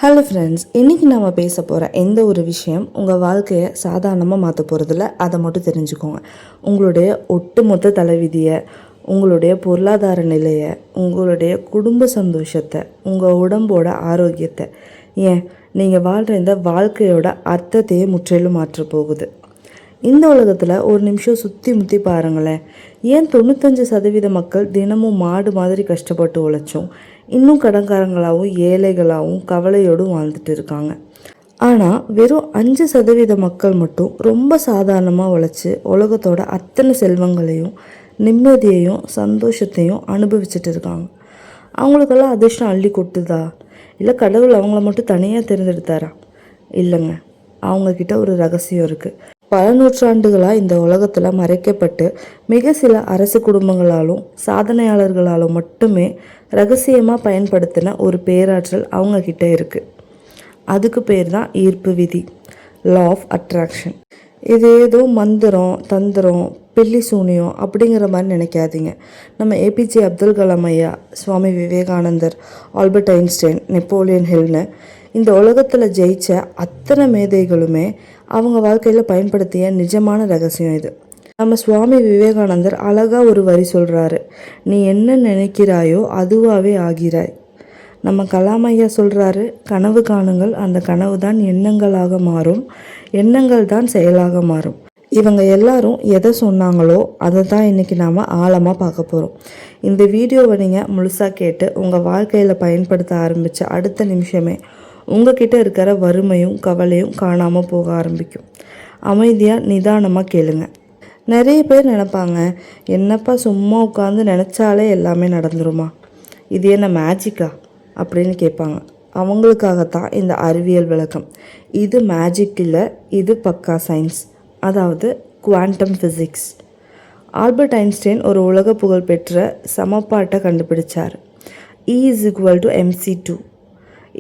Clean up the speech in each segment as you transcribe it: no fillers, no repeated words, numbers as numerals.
Hello friends, இன்றைக்கி நாம் பேச போகிற எந்த ஒரு விஷயம் உங்கள் வாழ்க்கையை சாதாரணமாக மாற்ற போகிறதில்ல. அதை மட்டும் தெரிஞ்சுக்கோங்க. உங்களுடைய ஒட்டுமொத்த தலைவிதியை, உங்களுடைய பொருளாதார நிலையை, உங்களுடைய குடும்ப சந்தோஷத்தை, உங்கள் உடம்போட ஆரோக்கியத்தை, ஏன் நீங்கள் வாழ்கிற இந்த வாழ்க்கையோட அர்த்தத்தையே முற்றிலும் மாற்ற போகுது. இந்த உலகத்தில் ஒரு நிமிஷம் சுற்றி முற்றி பாருங்களேன். ஏன் 95% மக்கள் தினமும் மாடு மாதிரி கஷ்டப்பட்டு உழைச்சோம் இன்னும் கடன்காரங்களாகவும் ஏழைகளாகவும் கவலையோடும் வாழ்ந்துட்டு இருக்காங்க. ஆனால் வெறும் 5% மக்கள் மட்டும் ரொம்ப சாதாரணமாக உழைச்சி உலகத்தோட அத்தனை செல்வங்களையும் நிம்மதியையும் சந்தோஷத்தையும் அனுபவிச்சுட்டு இருக்காங்க. அவங்களுக்கெல்லாம் அதிர்ஷ்டம் அள்ளி கொட்டுதா, இல்லை கடவுள் அவங்கள மட்டும் தனியாக தேர்ந்தெடுத்தாரா? இல்லைங்க, அவங்கக்கிட்ட ஒரு ரகசியம் இருக்குது. பல நூற்றாண்டுகளாக இந்த உலகத்தில் மறைக்கப்பட்டு மிக சில அரசு குடும்பங்களாலும் சாதனையாளர்களாலும் மட்டுமே ரகசியமாக பயன்படுத்தின ஒரு பேராற்றல் அவங்கக்கிட்ட இருக்குது. அதுக்கு பேர் தான் ஈர்ப்பு விதி, லா ஆஃப் அட்ராக்ஷன். இது ஏதோ மந்திரம் தந்திரம் பில்லி சூனியம் அப்படிங்கிற மாதிரி நினைக்காதீங்க. நம்ம ஏபிஜே அப்துல் கலாம் ஐயா, சுவாமி விவேகானந்தர், ஆல்பர்ட் ஐன்ஸ்டைன், நெப்போலியன் ஹில்னு இந்த உலகத்தில் ஜெயிச்ச அத்தனை மேதைகளுமே அவங்க வாழ்க்கையில் பயன்படுத்திய நிஜமான ரகசியம் இது. நம்ம சுவாமி விவேகானந்தர் அழகாக ஒரு வரி சொல்கிறாரு, நீ என்ன நினைக்கிறாயோ அதுவாகவே ஆகிறாய். நம்ம கலாம் ஐயா சொல்கிறாரு, கனவு காணுங்கள், அந்த கனவு தான் எண்ணங்களாக மாறும், எண்ணங்கள் தான் செயலாக மாறும். இவங்க எல்லாரும் எதை சொன்னாங்களோ அதை தான் இன்றைக்கி நாம் ஆழமாக பார்க்க போகிறோம். இந்த வீடியோவை நீங்கள் முழுசாக கேட்டு உங்கள் வாழ்க்கையில் பயன்படுத்த ஆரம்பித்த அடுத்த நிமிஷமே உங்ககிட்ட இருக்கிற வறுமையும் கவலையும் காணாமல் போக ஆரம்பிக்கும். அமைதியாக நிதானமாக கேளுங்க. நிறைய பேர் நினைப்பாங்க, என்னப்பா சும்மா உட்காந்து நினச்சாலே எல்லாமே நடந்துருமா, இது என்ன மேஜிக்கா அப்படின்னு கேட்பாங்க. அவங்களுக்காகத்தான் இந்த அறிவியல் விளக்கம். இது மேஜிக் இல்லை, இது பக்கா சயின்ஸ், அதாவது குவாண்டம் ஃபிசிக்ஸ். ஆல்பர்ட் ஐன்ஸ்டைன் ஒரு உலக புகழ் பெற்ற சமன்பாட்டை கண்டுபிடிச்சார், E=mc2.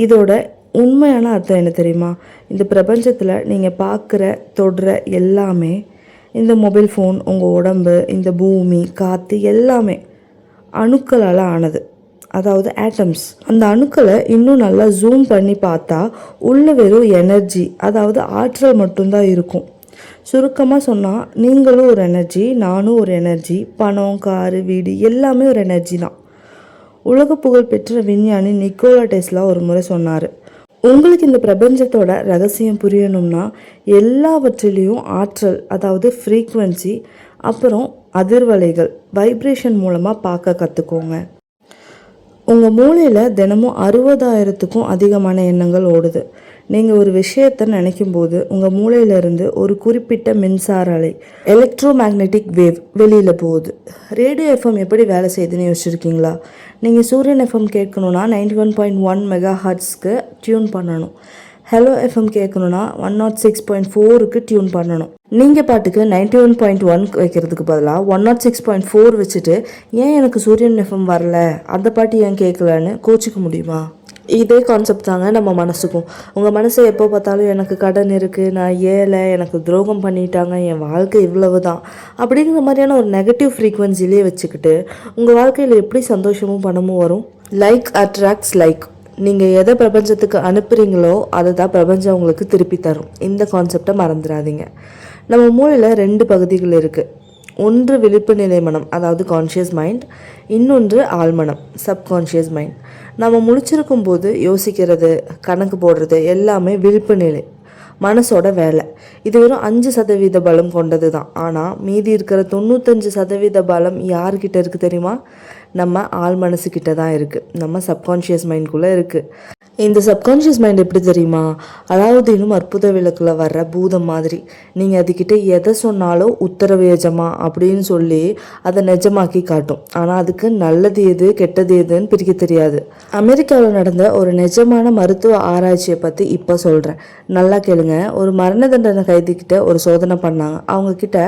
இதோட உண்மையான அர்த்தம் என்ன தெரியுமா? இந்த பிரபஞ்சத்தில் நீங்கள் பார்க்குற தொடுற எல்லாமே, இந்த மொபைல் ஃபோன், உங்கள் உடம்பு, இந்த பூமி, காற்று எல்லாமே அணுக்களால் ஆனது, அதாவது ஆட்டம்ஸ். அந்த அணுக்களை இன்னும் நல்லா ஜூம் பண்ணி பார்த்தா உள்ள வெறும் எனர்ஜி, அதாவது ஆற்றல் மட்டும்தான் இருக்கும். சுருக்கமாக சொன்னால், நீங்களும் ஒரு எனர்ஜி, நானும் ஒரு எனர்ஜி, பணம், காரு, வீடு எல்லாமே ஒரு எனர்ஜி தான். உலக புகழ் பெற்ற விஞ்ஞானி நிக்கோலா டெஸ்லா ஒரு முறை சொன்னார், உங்களுக்கு இந்த பிரபஞ்சத்தோட ரகசியம் புரியணும்னா எல்லாவற்றிலையும் ஆற்றல், அதாவது ஃப்ரீக்குவன்சி, அப்புறம் அதிர்வலைகள், வைப்ரேஷன் மூலமாக பார்க்க கற்றுக்கோங்க. உங்கள் மூளையில் தினமும் 60,000க்கும் அதிகமான எண்ணங்கள் ஓடுது. நீங்கள் ஒரு விஷயத்தை நினைக்கும் போது உங்கள் மூளையிலிருந்து ஒரு குறிப்பிட்ட மின்சார அலை, எலக்ட்ரோ மேக்னெட்டிக் வேவ் வெளியில் போகுது. ரேடியோ எஃப்எம் எப்படி வேலை செய்யுதுன்னு யோசிச்சிருக்கீங்களா? நீங்கள் சூரியன் எஃப்எம் கேட்கணுன்னா 91.1 மெகாஹர்ட்ஸ்க்கு டியூன் பண்ணணும். ஹலோ எஃப்எம் கேட்கணுன்னா 106.4க்கு டியூன் பண்ணணும். நீங்கள் பாட்டுக்கு 91.1 வைக்கிறதுக்கு பதிலாக 106.4 வச்சுட்டு, ஏன் எனக்கு சூரியன் எஃப்எம் வரல, அந்த பாட்டு ஏன் கேட்கலன்னு கோச்சிக்க முடியுமா? இதே கான்செப்ட் தாங்க நம்ம மனசுக்கும். உங்கள் மனசை எப்போ பார்த்தாலும் எனக்கு கடன் இருக்குது, நான் ஏழை, எனக்கு துரோகம் பண்ணிட்டாங்க, என் வாழ்க்கை இவ்வளவு தான் அப்படிங்கிற மாதிரியான ஒரு நெகட்டிவ் ஃப்ரீக்குவன்சிலே வச்சுக்கிட்டு உங்கள் வாழ்க்கையில் எப்படி சந்தோஷமும் பணமும் வரும்? Like attracts like. நீங்கள் எதை பிரபஞ்சத்துக்கு அனுப்புகிறீங்களோ அதை தான் பிரபஞ்சம் உங்களுக்கு திருப்பி தரும். இந்த கான்செப்டை மறந்துடாதீங்க. நம்ம மூளையில் 2 பகுதிகள் இருக்குது. ஒன்று விழிப்பு நிலை மனம், அதாவது கான்ஷியஸ் மைண்ட். இன்னொன்று ஆழ்மனம், சப்கான்ஷியஸ் மைண்ட். நம்ம முழிச்சிருக்கும் போது யோசிக்கிறது, கணக்கு போடுறது எல்லாமே விழிப்பு நிலை மனசோட வேலை. இது வெறும் 5% பலம் கொண்டது தான். ஆனால் மீதி இருக்கிற 95% பலம் யார்கிட்ட இருக்குது தெரியுமா? நம்ம ஆள் மனசுக்கிட்ட தான் இருக்குது, நம்ம சப்கான்ஷியஸ் மைண்ட்குள்ளே இருக்குது. இந்த சப்கான்ஷியஸ் மைண்ட் எப்படி தெரியுமா? அலாவுதீனும் அற்புத விளக்கில் வர்ற பூதம் மாதிரி. நீங்கள் அதுக்கிட்ட எதை சொன்னாலும் உத்தரவு எஜமா அப்படின்னு சொல்லி அதை நிஜமாக்கி காட்டும். ஆனால் அதுக்கு நல்லது எது கெட்டது எதுன்னு பிரிக்க தெரியாது. அமெரிக்காவில் நடந்த ஒரு நிஜமான மருத்துவ ஆராய்ச்சியை பற்றி இப்போ சொல்கிறேன், நல்லா கேளுங்க. ஒரு மரண தண்டனை கைதிக்கிட்ட ஒரு சோதனை பண்ணாங்க. அவங்கக்கிட்ட,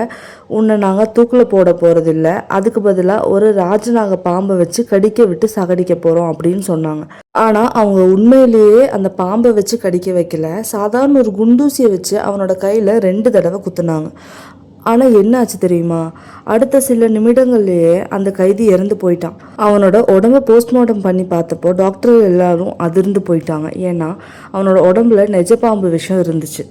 உன்னை நாங்கள் தூக்கில் போட போகிறதில்ல, அதுக்கு பதிலாக ஒரு ராஜநாக பாம்பை வச்சு கடிக்க விட்டு சாகடிக்க போகிறோம் அப்படின்னு சொன்னாங்க. ஆனால் அவங்க உண்மையிலேயே அந்த பாம்பை வச்சு கடிக்க வைக்கல, சாதாரண ஒரு குண்டூசியை வச்சு அவனோட கையில் 2 தடவை குத்துனாங்க. ஆனால் என்ன ஆச்சு தெரியுமா? அடுத்த சில நிமிடங்கள்லேயே அந்த கைதி இறந்து போயிட்டான். அவனோட உடம்ப போஸ்ட்மார்ட்டம் பண்ணி பார்த்தப்போ டாக்டர் எல்லாரும் அதிர்ந்து போயிட்டாங்க. ஏன்னா அவனோட உடம்புல நெஜ பாம்பு விஷம் இருந்துச்சு.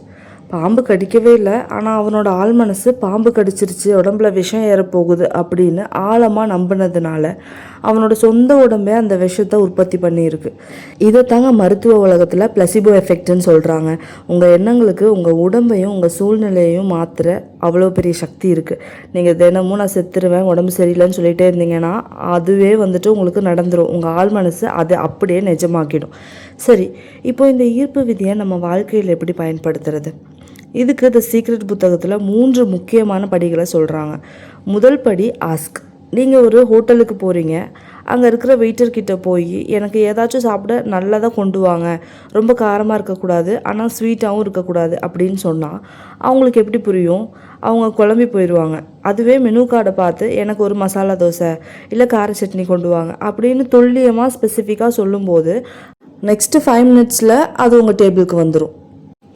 பாம்பு கடிக்கவே இல்லை, ஆனால் அவனோட ஆள் மனசு பாம்பு கடிச்சிருச்சு, உடம்புல விஷம் ஏறப்போகுது அப்படின்னு ஆழமாக நம்பினதுனால அவனோட சொந்த உடம்பே அந்த விஷத்தை உற்பத்தி பண்ணியிருக்கு. இதை தாங்க மருத்துவ உலகத்தில் பிளசிபோ எஃபெக்ட்னு சொல்கிறாங்க. உங்கள் எண்ணங்களுக்கு உங்கள் உடம்பையும் உங்கள் சூழ்நிலையையும் மாற்றுற அவ்வளோ பெரிய சக்தி இருக்குது. நீங்கள் தினமும் நான் செத்துருவேன், உடம்பு சரியில்லைன்னு சொல்லிகிட்டே இருந்தீங்கன்னா அதுவே வந்துட்டு உங்களுக்கு நடந்துடும். உங்கள் ஆள் மனசு அதை அப்படியே நிஜமாக்கிடும். சரி, இப்போ இந்த ஈர்ப்பு விதியை நம்ம வாழ்க்கையில் எப்படி பயன்படுத்துறது? இதுக்கு த சீக்ரெட் புத்தகத்தில் 3 முக்கியமான படிகளை சொல்கிறாங்க. முதல் படி ஆஸ்க். நீங்கள் ஒரு ஹோட்டலுக்கு போகிறீங்க, அங்கே இருக்கிற வெயிட்டர்கிட்ட போய் எனக்கு ஏதாச்சும் சாப்பிட நல்லதாக கொண்டு வாங்க, ரொம்ப காரமாக இருக்கக்கூடாது ஆனால் ஸ்வீட்டாகவும் இருக்கக்கூடாது அப்படின்னு சொன்னால் அவங்களுக்கு எப்படி புரியும்? அவங்க குழம்பி போயிடுவாங்க. அதுவே மெனு கார்டை பார்த்து எனக்கு ஒரு மசாலா தோசை இல்லை கார சட்னி கொண்டு வாங்க அப்படின்னு துல்லியமாக ஸ்பெசிஃபிக்காக சொல்லும்போது நெக்ஸ்ட்டு 5 மினிட்ஸில் அது உங்கள் டேபிளுக்கு வந்துடும்.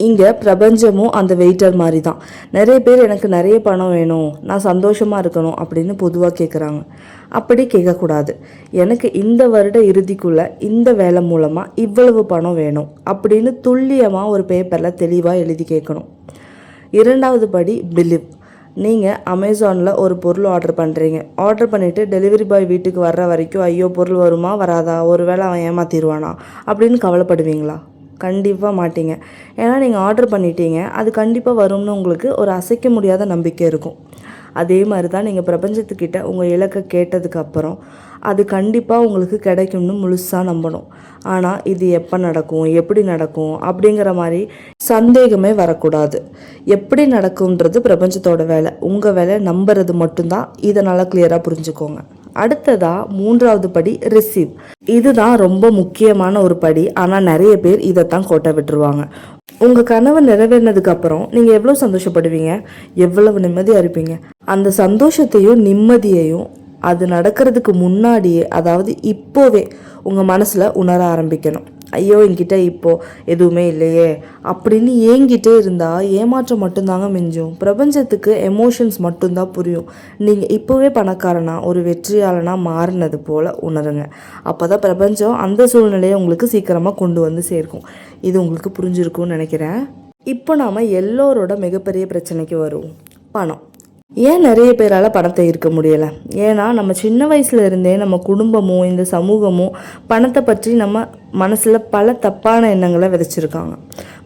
இங்கே பிரபஞ்சமும் அந்த வெயிட்டர் மாதிரி தான். நிறைய பேர் எனக்கு நிறைய பணம் வேணும், நான் சந்தோஷமாக இருக்கணும் அப்படின்னு பொதுவாக கேட்குறாங்க. அப்படி கேட்கக்கூடாது. எனக்கு இந்த வருட இறுதிக்குள்ளே இந்த வேலை மூலமாக இவ்வளவு பணம் வேணும் அப்படின்னு துல்லியமாக ஒரு பேப்பரில் தெளிவாக எழுதி கேட்கணும். 2வது படி பிலீவ். நீங்கள் அமேசானில் ஒரு பொருள் ஆர்டர் பண்ணுறீங்க. ஆர்டர் பண்ணிவிட்டு டெலிவரி பாய் வீட்டுக்கு வர்ற வரைக்கும் ஐயோ பொருள் வருமா வராதா, ஒரு வேளை அவன் ஏமாற்றிடுவானா அப்படின்னு கவலைப்படுவீங்களா? கண்டிப்பாக மாட்டீங்க. ஏன்னா நீங்கள் ஆர்டர் பண்ணிட்டீங்க, அது கண்டிப்பாக வரும்னு உங்களுக்கு ஒரு அசைக்க முடியாத நம்பிக்கை இருக்கும். அதே மாதிரி தான் நீங்கள் பிரபஞ்சத்துக்கிட்ட உங்கள் இலக்கை கேட்டதுக்கப்புறம் அது கண்டிப்பாக உங்களுக்கு கிடைக்கும்னு முழுசாக நம்பணும். ஆனால் இது எப்போ நடக்கும், எப்படி நடக்கும் அப்படிங்கிற மாதிரி சந்தேகமே வரக்கூடாது. எப்படி நடக்கும்ன்றது பிரபஞ்சத்தோட வேலை, உங்கள் வேலை நம்புறது மட்டும்தான். இதை நல்லா கிளியராக புரிஞ்சுக்கோங்க. அடுத்ததா 3வது படி ரிசீவ். இதுதான் ரொம்ப முக்கியமான ஒரு படி. ஆனால் நிறைய பேர் இதைத்தான் கோட்டை விட்டுருவாங்க. உங்கள் கனவு நிறைவேறினதுக்கு அப்புறம் நீங்கள் எவ்வளோ சந்தோஷப்படுவீங்க, எவ்வளவு நிம்மதியாக இருப்பீங்க. அந்த சந்தோஷத்தையும் நிம்மதியையும் அது நடக்கிறதுக்கு முன்னாடியே, அதாவது இப்போவே உங்கள் மனசில் உணர ஆரம்பிக்கணும். ஐயோ என்கிட்ட இப்போது எதுவுமே இல்லையே அப்படின்னு ஏங்கிட்டே இருந்தால் ஏமாற்றம் மட்டும்தாங்க மிஞ்சும். பிரபஞ்சத்துக்கு எமோஷன்ஸ் மட்டும்தான் புரியும். நீங்கள் இப்போவே பணக்காரனா ஒரு வெற்றியாளனாக மாறினது போல் உணருங்க. அப்போ தான் பிரபஞ்சம் அந்த சூழ்நிலையை உங்களுக்கு சீக்கிரமாக கொண்டு வந்து சேர்க்கும். இது உங்களுக்கு புரிஞ்சிருக்கும்னு நினைக்கிறேன். இப்போ நாம் எல்லோரோட மிகப்பெரிய பிரச்சனைக்கு வருவோம், பணம். ஏன் நிறைய பேரால் பணத்தை ஈர்க்க முடியலை? ஏன்னா நம்ம சின்ன வயசுல இருந்தே நம்ம குடும்பமும் இந்த சமூகமும் பணத்தை பற்றி நம்ம மனசில் பல தப்பான எண்ணங்களை விதைச்சிருக்காங்க.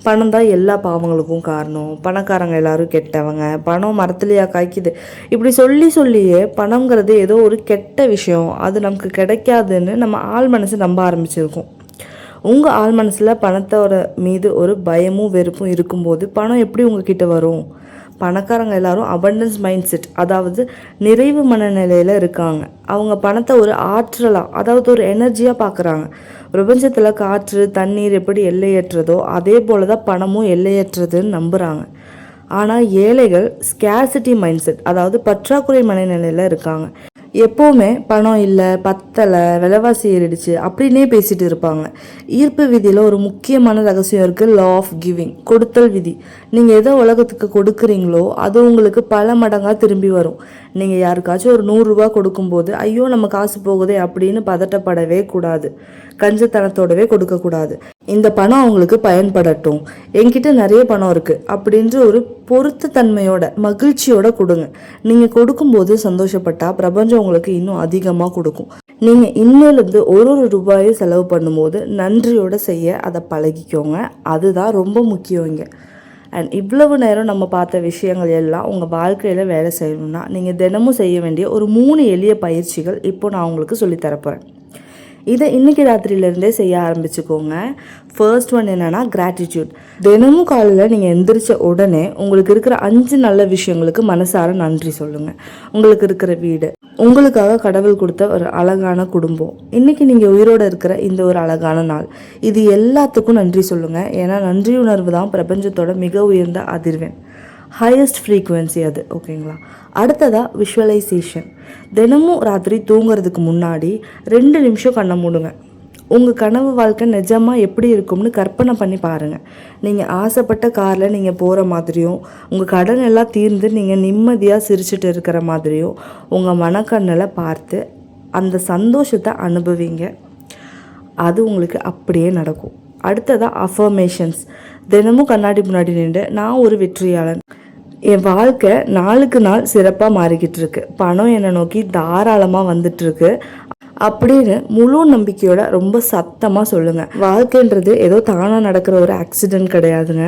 பணம் தான் எல்லா பாவங்களுக்கும் காரணம், பணக்காரங்க எல்லாரும் கெட்டவங்க, பணம் மரத்துலையா காய்க்குது, இப்படி சொல்லியே பணங்கிறது ஏதோ ஒரு கெட்ட விஷயம், அது நமக்கு கிடைக்காதுன்னு நம்ம ஆள் மனசு நம்ப ஆரம்பிச்சிருக்கோம். உங்கள் ஆள் மனசில் பணத்தோட மீது ஒரு பயமும் வெறுப்பும் இருக்கும்போது பணம் எப்படி உங்ககிட்ட வரும்? பணக்காரங்க எல்லாரும் அபண்டன்ஸ் மைண்ட் செட், அதாவது நிறைவு மனநிலையில் இருக்காங்க. அவங்க பணத்தை ஒரு ஆற்றலாக, அதாவது ஒரு எனர்ஜியாக பார்க்குறாங்க. பிரபஞ்சத்தில் காற்று தண்ணீர் எப்படி எல்லையற்றதோ அதே போல தான் பணமும் எல்லையற்றதுன்னு நம்புகிறாங்க. ஆனால் ஏழைகள் ஸ்கேர்சிட்டி மைண்ட் செட், அதாவது பற்றாக்குறை மனநிலையில் இருக்காங்க. எப்போவுமே பணம் இல்லை, பத்தலை, விலைவாசி ஏறிடுச்சு அப்படின்னே பேசிகிட்டு இருப்பாங்க. ஈர்ப்பு விதியில் ஒரு முக்கியமான ரகசியம் இருக்குது, லா ஆஃப் கிவிங், கொடுத்தல் விதி. நீங்கள் எதோ உலகத்துக்கு கொடுக்குறீங்களோ அது உங்களுக்கு பல மடங்காக திரும்பி வரும். நீங்கள் யாருக்காச்சும் ஒரு 100 ரூபா கொடுக்கும்போது ஐயோ நம்ம காசு போகுதே அப்படின்னு பதட்டப்படவே கூடாது, கஞ்சத்தனத்தோடவே கொடுக்கக்கூடாது. இந்த பணம் அவங்களுக்கு பயன்படட்டும், என்கிட்ட நிறைய பணம் இருக்குது அப்படின்ற ஒரு பொறுத்த தன்மையோட மகிழ்ச்சியோட கொடுங்க. நீங்கள் கொடுக்கும்போது சந்தோஷப்பட்டா பிரபஞ்சம் உங்களுக்கு இன்னும் அதிகமாக கொடுக்கும். நீங்கள் இன்னிலிருந்து ஒரு ரூபாயை செலவு பண்ணும்போது நன்றியோடு செய்ய அதை பழகிக்கோங்க. அதுதான் ரொம்ப முக்கியம் இங்கே. அண்ட் இவ்வளவு நேரம் நம்ம பார்த்த விஷயங்கள் எல்லாம் உங்கள் வாழ்க்கையில் வேலை செய்யணும்னா நீங்கள் தினமும் செய்ய வேண்டிய ஒரு 3 எளிய பயிற்சிகள் இப்போ நான் உங்களுக்கு சொல்லித்தரப்போகிறேன். இதை இன்றைக்கி ராத்திரியிலேருந்தே செய்ய ஆரம்பிச்சுக்கோங்க. ஃபர்ஸ்ட் ஒன் என்னென்னா கிராட்டிடியூட். தினமும் காலையில் நீங்கள் எந்திரிச்ச உடனே உங்களுக்கு இருக்கிற 5 நல்ல விஷயங்களுக்கு மனசார நன்றி சொல்லுங்கள். உங்களுக்கு இருக்கிற வீடு, உங்களுக்காக கடவுள் கொடுத்த ஒரு அழகான குடும்பம், இன்றைக்கி நீங்கள் உயிரோடு இருக்கிற இந்த ஒரு அழகான நாள், இது எல்லாத்துக்கும் நன்றி சொல்லுங்கள். ஏன்னா நன்றி உணர்வு தான் பிரபஞ்சத்தோட மிக உயர்ந்த அதிர்வெண், ஹையஸ்ட் ஃப்ரீக்குவென்சி அது. ஓகேங்களா? அடுத்ததாக விஷுவலைசேஷன். தினமும் ராத்திரி தூங்குறதுக்கு முன்னாடி 2 நிமிஷம் கண்ணை மூடுங்க. உங்கள் கனவு வாழ்க்கை நிஜமாக எப்படி இருக்கும்னு கற்பனை பண்ணி பாருங்கள். நீங்கள் ஆசைப்பட்ட காரில் நீங்கள் போகிற மாதிரியும், உங்கள் கடன் எல்லாம் தீர்ந்து நீங்கள் நிம்மதியாக சிரிச்சுட்டு இருக்கிற மாதிரியும் உங்கள் மனக்கண்ணில் பார்த்து அந்த சந்தோஷத்தை அனுபவிங்க. அது உங்களுக்கு அப்படியே நடக்கும். அடுத்ததாக அஃபர்மேஷன்ஸ். தினமும் கண்ணாடி முன்னாடி நின்று நான் ஒரு வெற்றியாளன், என் வாழ்க்கை நாளுக்கு நாள் சிறப்பாக மாறிக்கிட்டு இருக்கு, பணம் என்னை நோக்கி தாராளமாக வந்துட்டுருக்கு அப்படின்னு முழு நம்பிக்கையோட ரொம்ப சத்தமாக சொல்லுங்கள். வாழ்க்கைன்றது ஏதோ தானாக நடக்கிற ஒரு ஆக்சிடெண்ட் கிடையாதுங்க.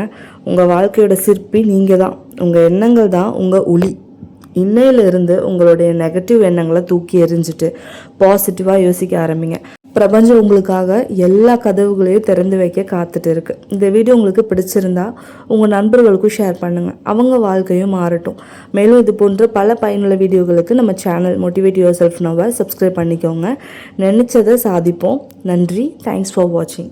உங்கள் வாழ்க்கையோட சிற்பி நீங்கள் தான். உங்கள் எண்ணங்கள் தான் உங்கள் ஒளி. இன்னையிலிருந்து உங்களுடைய நெகட்டிவ் எண்ணங்களை தூக்கி எறிஞ்சிட்டு பாசிட்டிவாக யோசிக்க ஆரம்பிங்க. பிரபஞ்சம் உங்களுக்காக எல்லா கதவுகளையும் திறந்து வைக்க காத்துட்டு இருக்கு. இந்த வீடியோ உங்களுக்கு பிடிச்சிருந்தா உங்கள் நண்பர்களுக்கும் ஷேர் பண்ணுங்கள். அவங்க வாழ்க்கையும் மாறட்டும். மேலும் இது போன்ற பல பயனுள்ள வீடியோகளுக்கு நம்ம சேனல் மோட்டிவேட் யுவர் செல்ஃப் நோவை சப்ஸ்கிரைப் பண்ணிக்கோங்க. நினச்சதை சாதிப்போம். நன்றி. தேங்க்ஸ் ஃபார் வாட்சிங்.